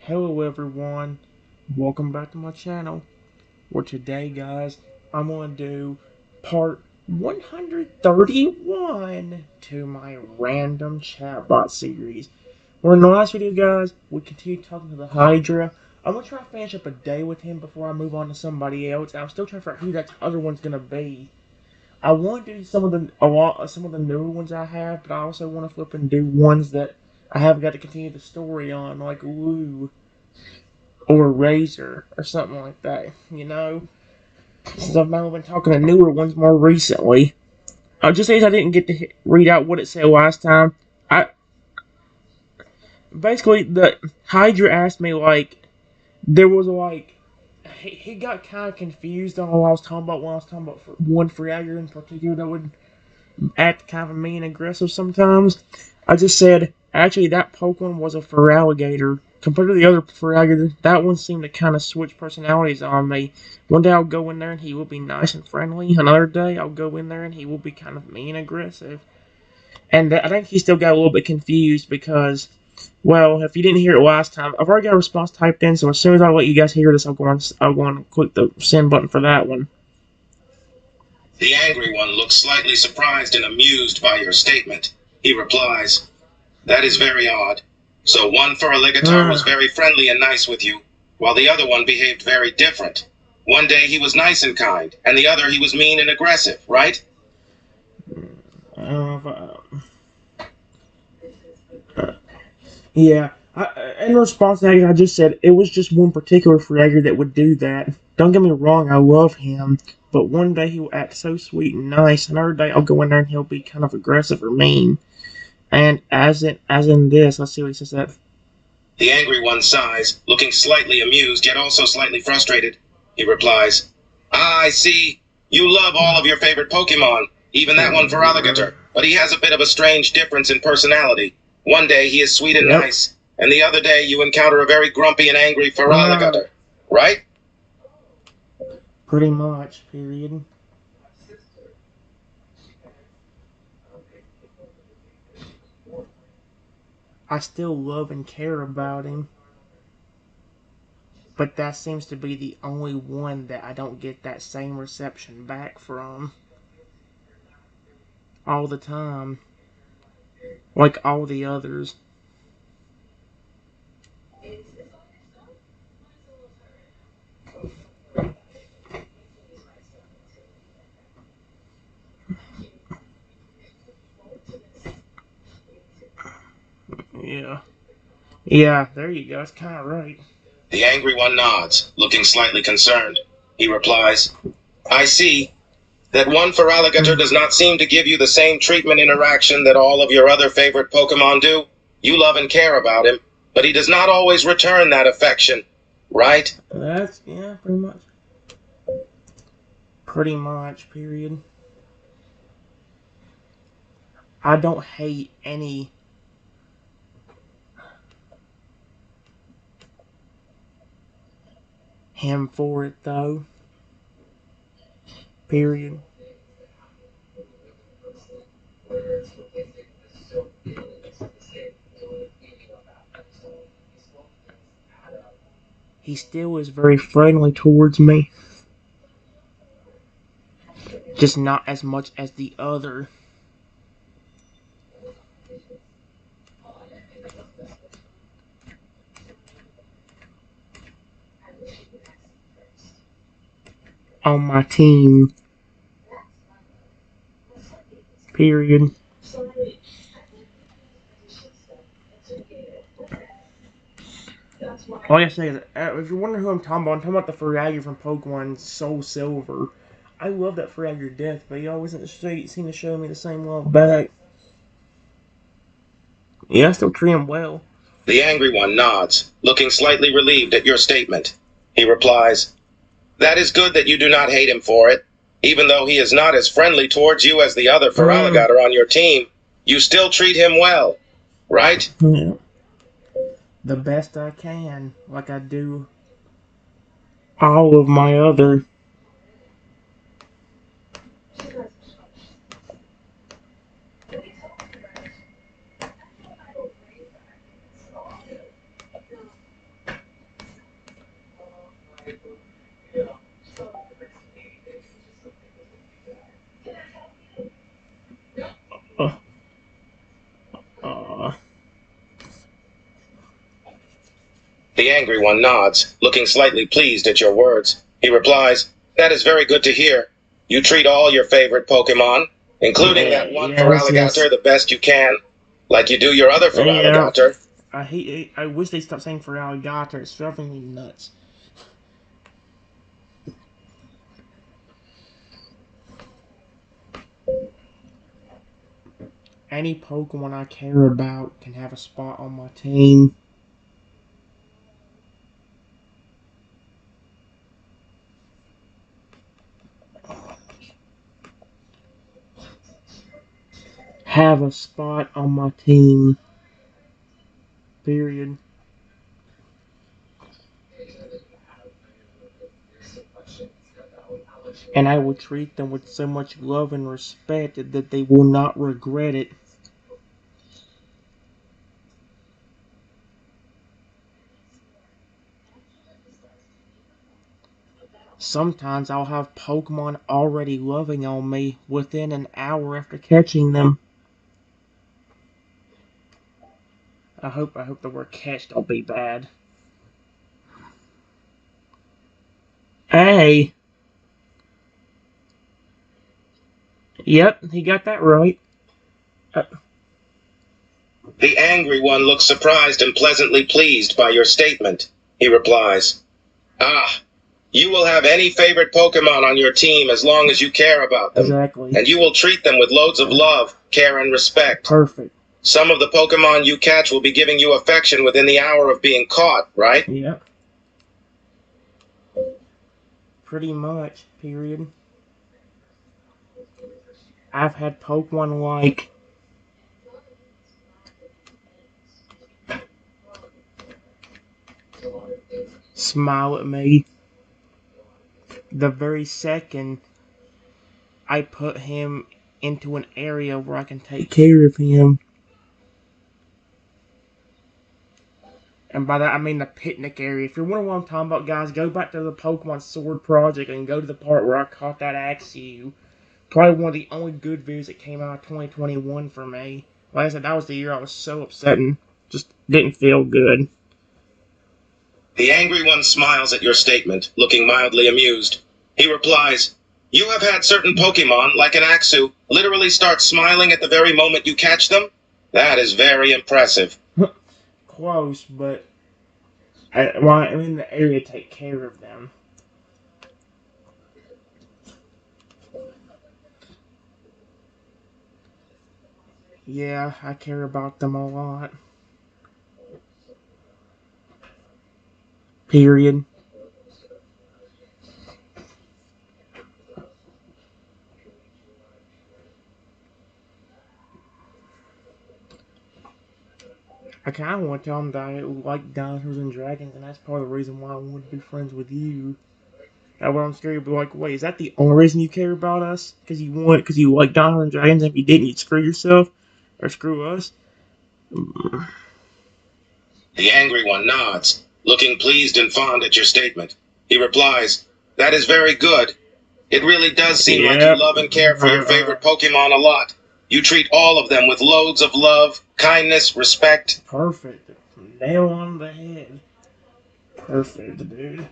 Hello everyone, welcome back to my channel. Where today guys, I'm going to do part 131 to my random chatbot series. Where in the last video guys, we continued talking to the Hydra. I'm going to try to finish up a day with him before I move on to somebody else. I'm still trying to figure out who that other one's going to be. I want to do some of the newer ones I have, but I also want to flip and do ones that I haven't got to continue the story on, like Woo or Razor or something like that, you know? Since I've now been talking to newer ones more recently. Just in case I didn't get to read out what it said last time, I basically the Hydra asked me like there was like he got kind of confused on what I was talking about when I was talking about one Fragger in particular that would act kind of mean and aggressive sometimes. I just said, actually, that Pokemon was a Feraligatr. Compared to the other Feraligatr, that one seemed to kind of switch personalities on me. One day I'll go in there and he will be nice and friendly. Another day I'll go in there and he will be kind of mean and aggressive. And I think he still got a little bit confused because, well, if you didn't hear it last time, I've already got a response typed in, so as soon as I let you guys hear this, I'll go on and click the send button for that one. The angry one looks slightly surprised and amused by your statement. He replies, "That is very odd. So one Feraligatr was very friendly and nice with you, while the other one behaved very different. One day he was nice and kind, and the other he was mean and aggressive, right?" I don't know if Yeah. In response to that, I just said it was just one particular Fragger that would do that. Don't get me wrong, I love him, but one day he will act so sweet and nice, another day I'll go in there and he'll be kind of aggressive or mean. And as in this, let's see what he says that. The angry one sighs, looking slightly amused yet also slightly frustrated. He replies, "Ah, I see. You love all of your favorite Pokemon, even that one Feraligatr, but he has a bit of a strange difference in personality. One day he is sweet and nice, and the other day you encounter a very grumpy and angry Feraligatr, right?" Pretty much, period. I still love and care about him, but that seems to be the only one that I don't get that same reception back from all the time, like all the others. Yeah. Yeah, there you go. That's kind of right. The angry one nods, looking slightly concerned. He replies, "I see. That one Feraligatr does not seem to give you the same treatment interaction that all of your other favorite Pokemon do. You love and care about him, but he does not always return that affection, right?" Yeah, pretty much. Pretty much, period. I don't hate any him for it though. Period. He still is very friendly towards me. Just not as much as the other. On my team. Period. Like I say, if you're wondering who I'm talking about the Fragger from Pokemon Soul Silver. I love that Fragger to death, but he always seem to show me the same love back. Yeah, I still treat him well. The angry one nods, looking slightly relieved at your statement. He replies, "That is good that you do not hate him for it. Even though he is not as friendly towards you as the other Feraligatr on your team, you still treat him well, right?" Yeah. The best I can, like I do all of my other. Uh, uh, The angry one nods, looking slightly pleased at your words. He replies, "That is very good to hear. You treat all your favorite Pokemon, including that one yes, yes. Feraligatr, the best you can, like you do your other Yeah. Feraligatr." I wish they stopped saying for alligator. It's driving me nuts. Any Pokemon I care about can have a spot on my team. Have a spot on my team. Period. And I will treat them with so much love and respect that they will not regret it. Sometimes I'll have Pokemon already loving on me within an hour after catching them. I hope the word catch don't be bad. Hey. Yep, he got that right. Uh, The angry one looks surprised and pleasantly pleased by your statement. He replies, "Ah, you will have any favorite Pokemon on your team as long as you care about them, exactly. and you will treat them with loads of love, care, and respect. Perfect. Some of the Pokemon you catch will be giving you affection within the hour of being caught, right?" Yep. Pretty much. Period. I've had Pokemon like smile at me the very second I put him into an area where I can take care of him. And by that I mean the picnic area. If you're wondering what I'm talking about, guys, go back to the Pokemon Sword Project and go to the part where I caught that Axew. Probably one of the only good videos that came out of 2021 for me. Like I said, that was the year I was so upset and just didn't feel good. The angry one smiles at your statement, looking mildly amused. He replies, "You have had certain Pokemon, like an Axew, literally start smiling at the very moment you catch them? That is very impressive." Close, but I'm in the area to take care of them. Yeah, I care about them a lot. Period. I kind of want to tell them that I like dinosaurs and dragons, and that's part of the reason why I want to be friends with you. That way I'm scared to be like, wait, is that the only reason you care about us? Because you like dinosaurs and dragons, and if you didn't, you'd screw yourself? Or screw us? The angry one nods, looking pleased and fond at your statement. He replies, "That is very good. It really does seem like you Yep. love and care for your favorite Pokemon a lot. You treat all of them with loads of love, kindness, respect." Perfect. Nail on the head. Perfect, dude.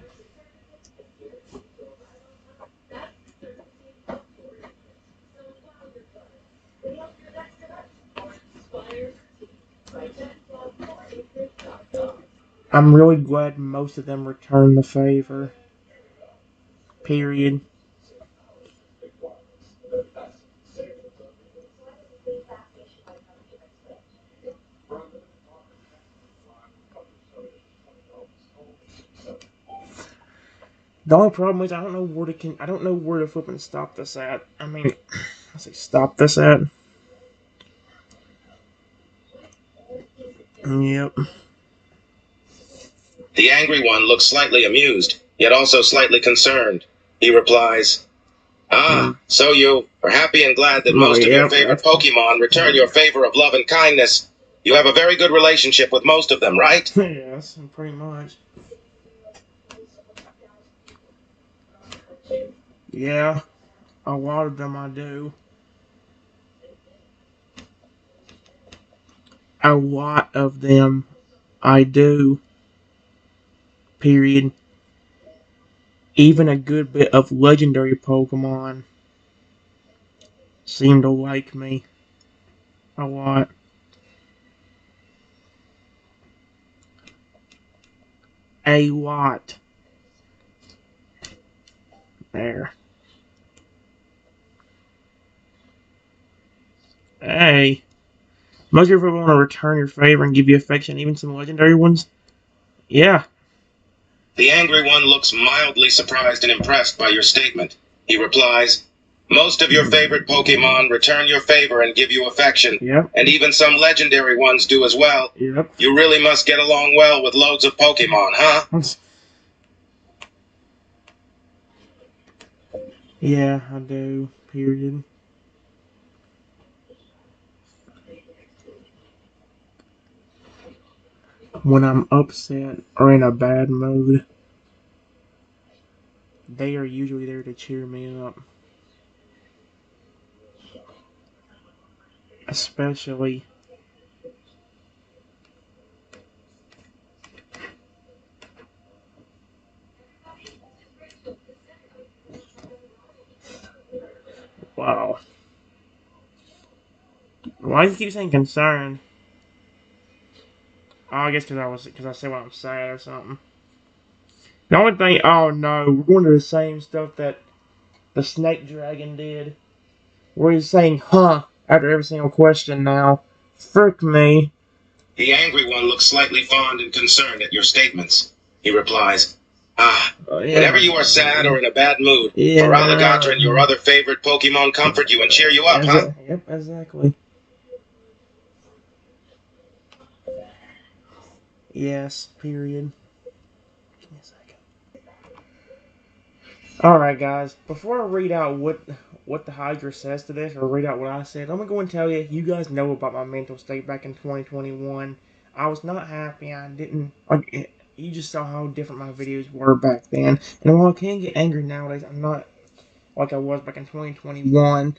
I'm really glad most of them returned the favor. Period. The only problem is I don't know where to flip and stop this at. I mean, let's say stop this at. Yep. The angry one looks slightly amused, yet also slightly concerned. He replies, "Ah, so you are happy and glad that most of your favorite Pokemon return your favor of love and kindness. You have a very good relationship with most of them, right?" Yes, pretty much. Yeah, a lot of them I do. A lot of them I do. Period. Even a good bit of legendary Pokemon seem to like me a lot. A lot. There. Hey. Most people want to return your favor and give you affection, even some legendary ones. Yeah. The angry one looks mildly surprised and impressed by your statement. He replies, most of your favorite Pokemon return your favor and give you affection. Yep. And even some legendary ones do as well. Yep. You really must get along well with loads of Pokemon, huh? Yeah, I do. Period. When I'm upset or in a bad mood, they are usually there to cheer me up. Especially wow. Why do you keep saying concerned? Oh, I guess because I say when I'm sad or something. The only thing, oh no, we're going to the same stuff that the snake dragon did. Where he's saying "huh" after every single question now. Frick me. The angry one looks slightly fond and concerned at your statements. He replies, Yeah. whenever you are sad or in a bad mood, Yeah. Feraligatr and your other favorite Pokemon comfort you and cheer you up, huh? Yep, exactly. Yes, period. Give me a second. Alright, guys. Before I read out what the Hydra says to this, or read out what I said, I'm going to go and tell you, you guys know about my mental state back in 2021. I was not happy. I didn't... Like, you just saw how different my videos were back then. And while I can get angry nowadays, I'm not like I was back in 2021.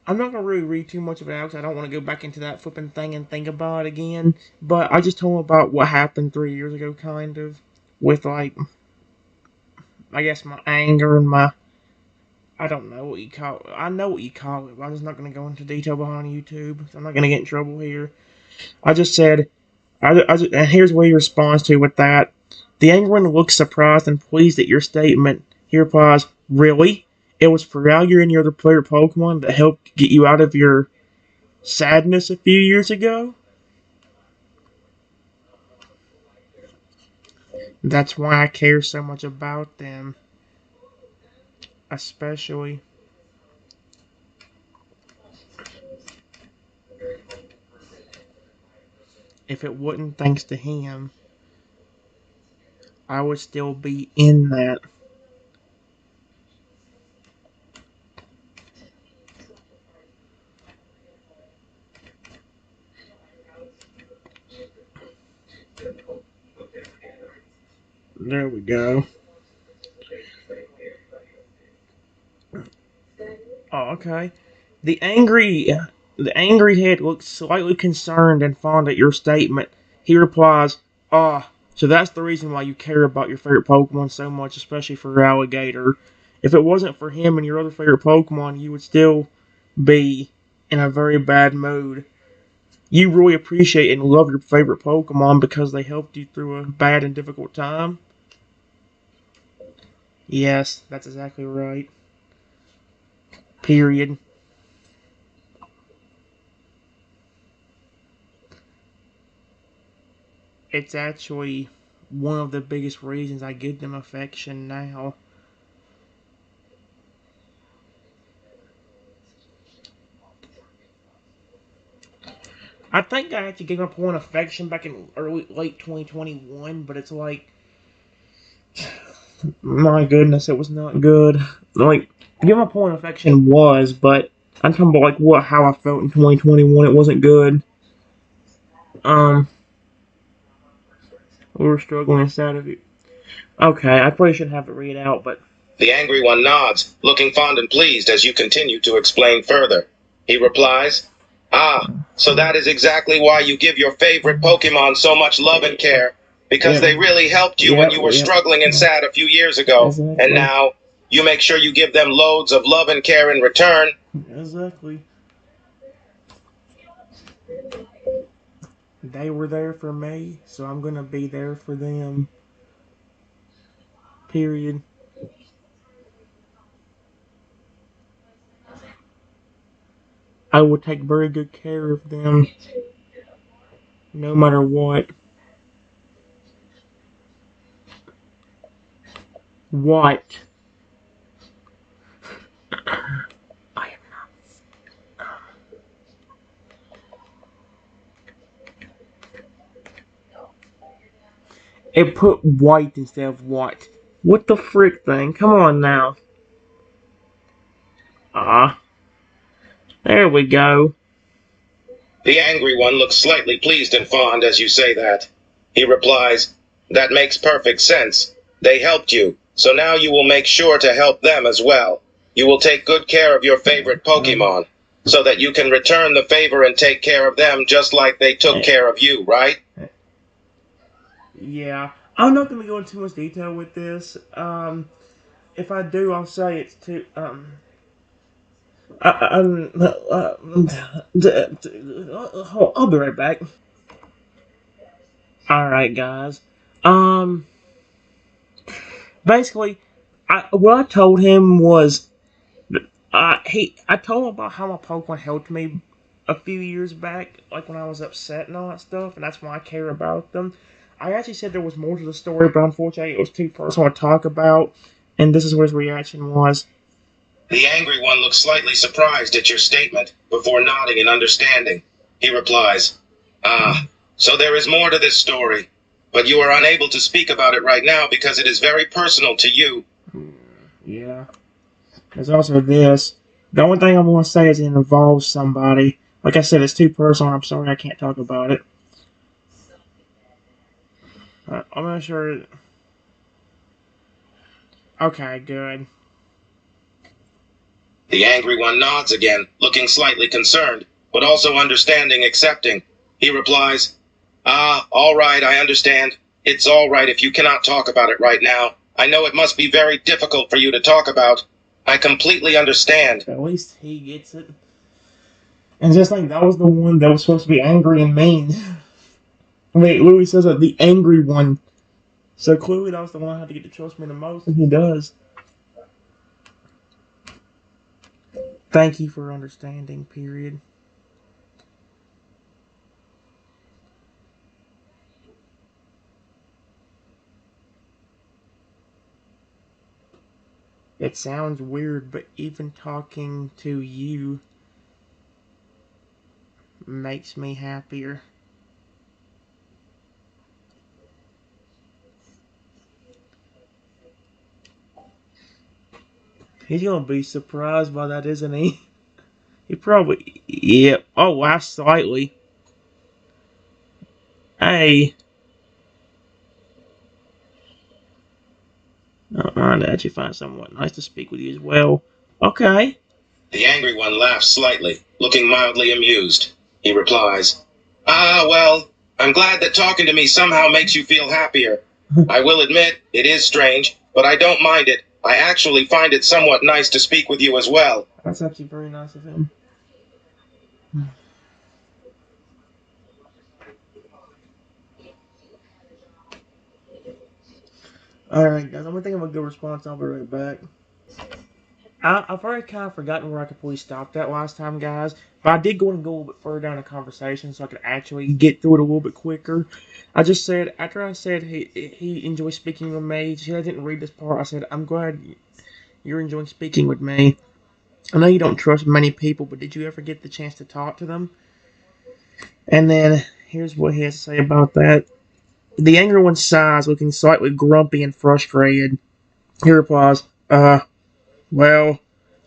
I'm not gonna really read too much of it out because I don't want to go back into that flipping thing and think about it again. But I just told him about what happened 3 years ago, kind of, with like, I guess my anger and my, I don't know what you call it. I know what you call it, but I'm just not gonna go into detail behind YouTube. So I'm not gonna get in trouble here. I just said, and here's what he responds to with that. The angry one looks surprised and pleased at your statement. He replies, "Really? It was Feraligatr and your other player Pokemon that helped get you out of your sadness a few years ago? That's why I care so much about them. Especially if it wasn't thanks to him, I would still be in that." There we go. Oh, okay. The angry the angry head looks slightly concerned and fond at your statement. He replies, "Ah, so that's the reason why you care about your favorite Pokemon so much, especially for Alligator. If it wasn't for him and your other favorite Pokemon, you would still be in a very bad mood. You really appreciate and love your favorite Pokemon because they helped you through a bad and difficult time." Yes, that's exactly right. Period. It's actually one of the biggest reasons I give them affection now. I think I actually gave my point affection back in late 2021, but it's like, my goodness, it was not good. Like, give my point affection was, but I'm talking about like how I felt in 2021. It wasn't good. Um, we were struggling inside of it. Okay, I probably shouldn't have to read out, but The angry one nods, looking fond and pleased as you continue to explain further. He replies, Ah, so that is exactly why you give your favorite Pokemon so much love and care, because Yep. they really helped you when you were Yep. struggling and sad a few years ago, Exactly. and now you make sure you give them loads of love and care in return. Exactly. They were there for me, so I'm gonna be there for them. Period. I will take very good care of them, no matter what. What? I am not. It put white instead of what. What the frick thing? Come on now. Ah, there we go. The angry one looks slightly pleased and fond as you say that. He replies, That makes perfect sense. They helped you, so now you will make sure to help them as well. You will take good care of your favorite Pokemon, so that you can return the favor and take care of them just like they took care of you, right? Yeah, I'm not gonna go into too much detail with this. If I do, I'll say it's too. I'll be right back. All right, guys. Um, basically, what I told him was, I told him about how my Pokemon helped me a few years back, like when I was upset and all that stuff, and that's why I care about them. I actually said there was more to the story, but unfortunately, it was too personal to talk about, and this is what his reaction was. The angry one looks slightly surprised at your statement before nodding in understanding. He replies, Ah, so there is more to this story, but you are unable to speak about it right now because it is very personal to you. Yeah. There's also this. The only thing I'm going to say is it involves somebody. Like I said, it's too personal. I'm sorry I can't talk about it. I'm not sure. Okay, good. The angry one nods again, looking slightly concerned, but also understanding, accepting. He replies, Ah, all right, I understand. It's all right if you cannot talk about it right now. I know it must be very difficult for you to talk about. I completely understand. At least he gets it. And just like that was the one that was supposed to be angry and mean. Wait, Louis says that the angry one. So clearly that was the one I had to get to trust me the most, and he does. Thank you for understanding, period. It sounds weird, but even talking to you makes me happier. He's gonna be surprised by that, isn't he? He probably. Yeah. Oh, wow, slightly. Hey. I don't mind. I actually find somewhat nice to speak with you as well. Okay. The angry one laughs slightly, looking mildly amused. He replies, Ah, well, I'm glad that talking to me somehow makes you feel happier. I will admit, it is strange, but I don't mind it. I actually find it somewhat nice to speak with you as well. That's actually very nice of him. Alright, guys, I'm gonna think of a good response. I'll be right back. I've already kind of forgotten where I completely stopped at last time, guys. But I did go and go a little bit further down the conversation so I could actually get through it a little bit quicker. I just said, after I said he enjoys speaking with me, she didn't read this part. I said, I'm glad you're enjoying speaking with me. I know you don't trust many people, but did you ever get the chance to talk to them? And then here's what he has to say about that. The angry one sighs, looking slightly grumpy and frustrated. He replies, well,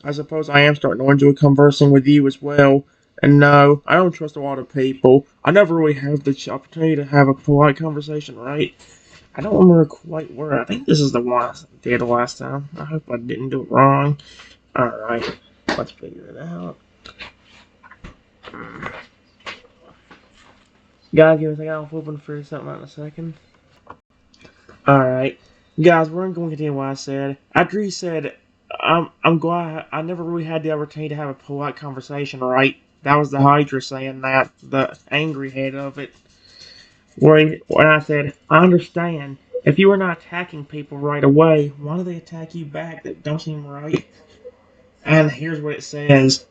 I suppose I am starting to enjoy conversing with you as well. And no, I don't trust a lot of people. I never really have the opportunity to have a polite conversation, right? I don't remember quite where. I think this is the one I did last time. I hope I didn't do it wrong. Alright, let's figure it out. Guys, give me a second. I'm flipping through something out in a second. Alright. Guys, we're going to continue what I said. After he said, I'm glad I never really had the opportunity to have a polite conversation, right? That was the Hydra saying that, the angry head of it. When I said, I understand. If you are not attacking people right away, why do they attack you back? That don't seem right. And here's what it says.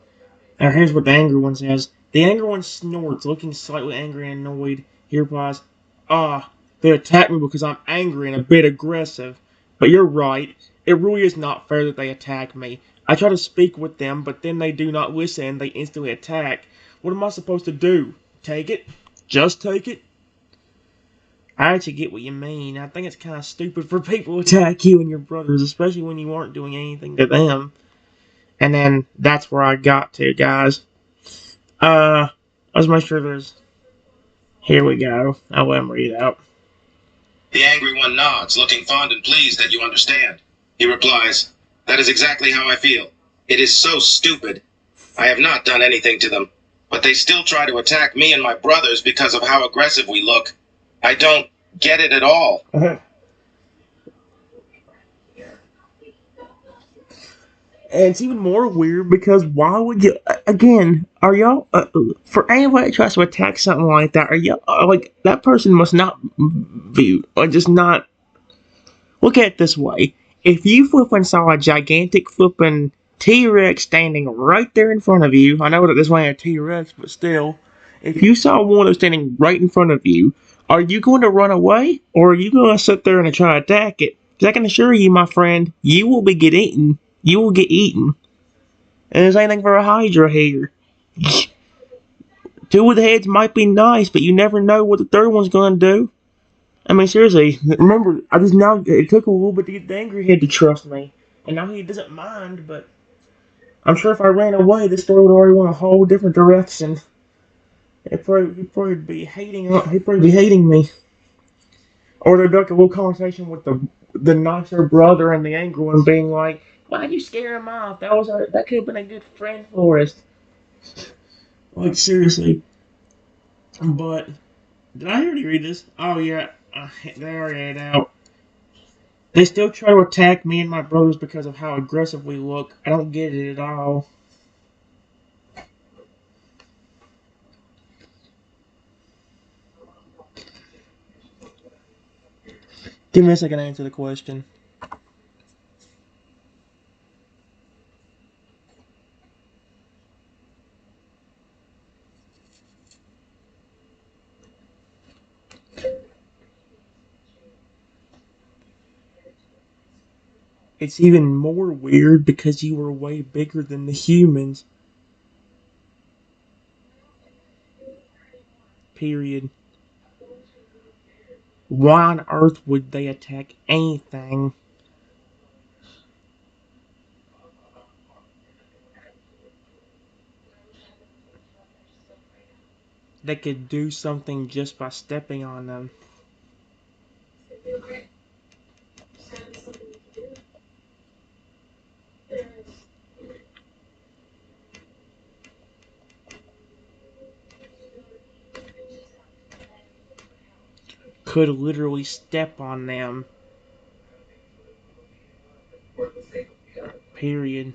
Or here's what the angry one says. The angry one snorts, looking slightly angry and annoyed. He replies, they attack me because I'm angry and a bit aggressive. But you're right. It really is not fair that they attack me. I try to speak with them, but then they do not listen and they instantly attack. What am I supposed to do? Take it? Just take it? I actually get what you mean. I think it's kind of stupid for people to attack you and your brothers, especially when you aren't doing anything to them. And then that's where I got to, guys. Let's make sure there's. Here we go. I'll let him read out. The angry one nods, looking fond and pleased that you understand. He replies, that is exactly how I feel. It is so stupid. I have not done anything to them, but they still try to attack me and my brothers because of how aggressive we look. I don't get it at all. And it's even more weird because why would you? Again, are y'all for anybody that tries to attack something like that? Are y'all like that person must not view or just not look at it this way? If you flipping saw a gigantic flipping T-Rex standing right there in front of you, I know that this one ain't a T-Rex, but still, if you saw one of those standing right in front of you, are you going to run away or are you going to sit there and try to attack it? Because I can assure you, my friend, you will be get eaten. You will get eaten. And there's anything for a Hydra here. Two of the heads might be nice, but you never know what the third one's gonna do. I mean, seriously, remember, I just now, it took a little bit to get the angry head to trust me. And now he doesn't mind, but I'm sure if I ran away, this story would already went a whole different direction. He'd probably be hating me. Or there'd be like a little conversation with the nicer brother and the angry one being like, why'd you scare him off? That could have been a good friend for us. Like, seriously. But, did I already read this? Oh, yeah. They already had it out. They still try to attack me and my brothers because of how aggressive we look. I don't get it at all. Give me a second to answer the question. It's even more weird because you were way bigger than the humans. Period. Why on earth would they attack anything? That could do something just by stepping on them? Could literally step on them. Period.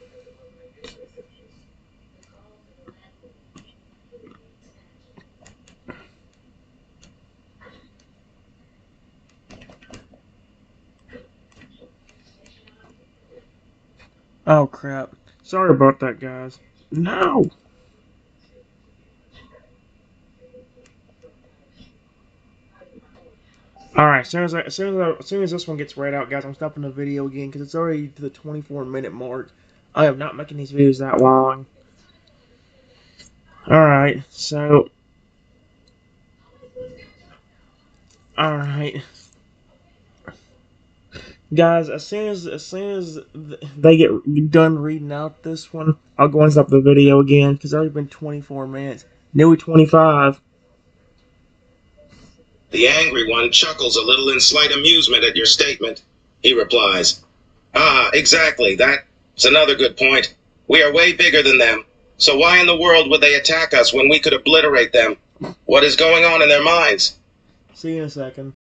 Oh crap. Sorry about that, guys. No! Alright, as soon as this one gets read out, guys, I'm stopping the video again because it's already to the 24-minute mark. I am not making these videos that long. Alright, so... Alright. Guys, as soon as they get done reading out this one, I'll go and stop the video again because it's already been 24 minutes. Nearly 25. The angry one chuckles a little in slight amusement at your statement. He replies, "Ah, exactly, that's another good point. We are way bigger than them. So why in the world would they attack us when we could obliterate them? What is going on in their minds?" See you in a second.